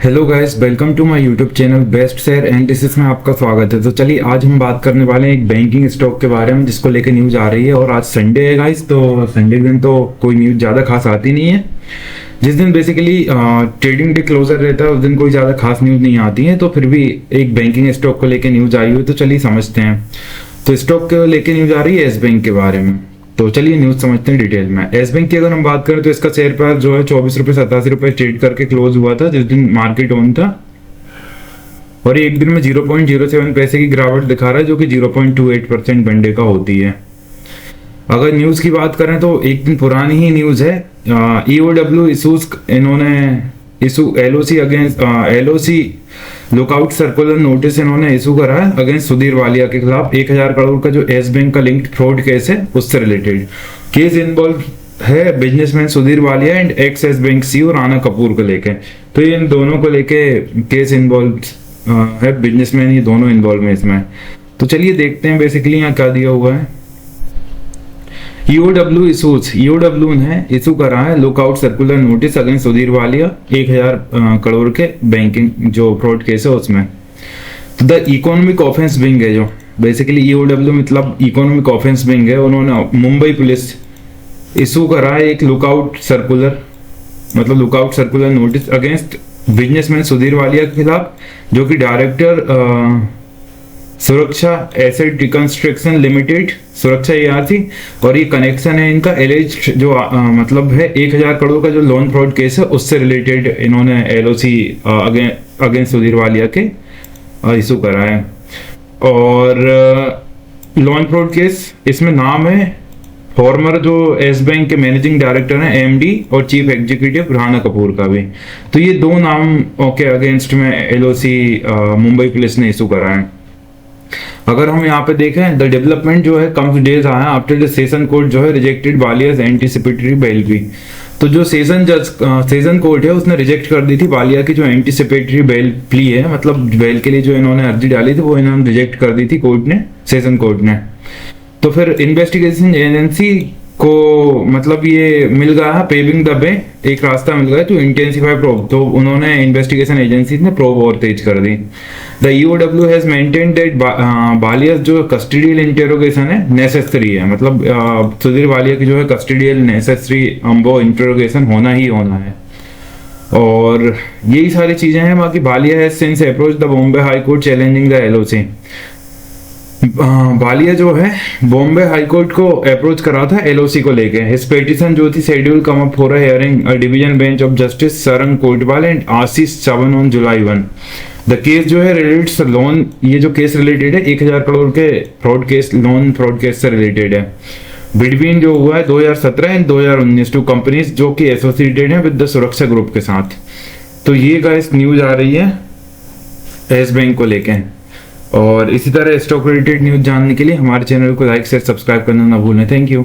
Hello guys, welcome to my YouTube channel best share analysis में आपका स्वागत है। तो चलिए आज हम बात करने वाले हैं एक बैंकिंग स्टॉक के बारे में जिसको लेकर न्यूज आ रही है। और आज संडे है गाइस, तो संडे के दिन तो कोई न्यूज ज़्यादा खास आती नहीं है। जिस दिन बेसिकली ट्रेडिंग डे क्लोजर रहता है उस दिन कोई ज़्यादा खास न्यूज नहीं आती है। तो फिर भी एक बैंकिंग स्टॉक को लेकर न्यूज आई हुई, तो चलिए समझते हैं। तो स्टॉक को लेकर न्यूज आ रही है एस बैंक के बारे में। तो चलिए न्यूज समझते हैं डिटेल में। एस बैंक की अगर हम बात करें तो इसका शेयर प्राइस जो है 24 रुपये 87 ट्रेड करके क्लोज हुआ था जिस दिन मार्केट ऑन था। और एक दिन में 0.07 पैसे की गिरावट दिखा रहा है जो कि 0.28% घंटे का होती है। अगर न्यूज की बात करें तो एक दिन पुरानी ही न्यूज है। EOW इशूज इन्होंने LOC against LOC lookout circular notice इन्होंने इशू करा है अगेंस्ट सुधीर वालिया के खिलाफ 1000 करोड़ का जो एस बैंक का लिंक्ड फ्रॉड केस है उससे रिलेटेड केस इन्वॉल्व है businessman Sudhir Walia and x S bank CEO Rana Kapoor को लेके। तो ये इन दोनों को लेके केस इन्वॉल्व है, बिजनेसमैन ये दोनों इन्वॉल्व है इसमें। तो चलिए देखते हैं बेसिकली यहाँ क्या दिया हुआ है। EOW ने इशू करा है lookout circular notice against Sudhir Walia 1000 crore के बैंकिंग जो फ्रॉड केस है उसमें। तो द इकोनॉमिक ऑफेंस विंग है जो बेसिकली EOW मतलब इकोनॉमिक ऑफेंस विंग है, उन्होंने मुंबई पुलिस इशू करा है एक lookout circular notice against businessman Sudhir Walia के खिलाफ जो कि डायरेक्टर सुरक्षा एसेट रिकंस्ट्रक्शन लिमिटेड सुरक्षा AR थी। और ये कनेक्शन है इनका एलेज जो मतलब है 1000 करोड़ का जो लोन फ्रॉड केस है उससे रिलेटेड इन्होंने LOC अगेंस्ट सुधीर वालिया के इशू करा है। और लोन फ्रॉड केस इसमें नाम है फॉर्मर जो एस बैंक के मैनेजिंग डायरेक्टर हैं MD और चीफ एग्जीक्यूटिव राणा कपूर का भी। तो ये दो नाम के अगेंस्ट में LOC मुंबई पुलिस ने इशू करा है। अगर हम यहाँ पे देखें द डेवलपमेंट जो है कम्स डेज आया आफ्टर द सेशन कोर्ट जो है रिजेक्टेड वालियास एंटीसिपेटरी बेल भी। तो जो सेशन कोर्ट है उसने रिजेक्ट कर दी थी वालिया की जो एंटीसिपेटरी बेल प्ली है, मतलब बेल के लिए जो इन्होंने अर्जी डाली थी वो इन्होंने रिजेक्ट कर दी थी कोर्ट ने, सेशन कोर्ट ने। तो फिर इन्वेस्टिगेशन एजेंसी को मतलब ये मिल गया है पेविंग द वे, एक रास्ता मिल गया टू इंटेंसिफाई प्रोब। तो उन्होंने इन्वेस्टिगेशन एजेंसी ने प्रोब और तेज कर दी। The EOW has maintained that Walia जो कस्टडियल इंटेरोगेशन है नेसेसरी है, मतलब सुधीर वालिया की जो है कस्टडियल नेसेसरी वो इंटेरोगेशन होना ही होना है। और यही सारी चीजें हैं। बाकी Walia has since approach the Bombay High Court challenging the LOC। Walia जो है बॉम्बे हाई कोर्ट को अप्रोच करा था LOC को लेके। हिज पिटीशन जो थी schedule come up for a hearing division bench of justice Sarang Kotwal and Ashish Chavan on July 1। The case जो है रिलेटेड लोन, ये जो केस रिलेटेड है 1000 करोड़ के fraud case, loan fraud case से रिलेटेड है। बिटवीन जो हुआ है 2017 एंड 2019 टू कंपनीज जो कि एसोसिएटेड है विद द सुरक्षा ग्रुप के साथ। तो ये गाइस न्यूज आ रही है एस बैंक को लेके। और इसी तरह स्टॉक रिलेटेड न्यूज जानने के लिए हमारे चैनल को लाइक शेयर सब्सक्राइब करना ना भूलें। Thank you.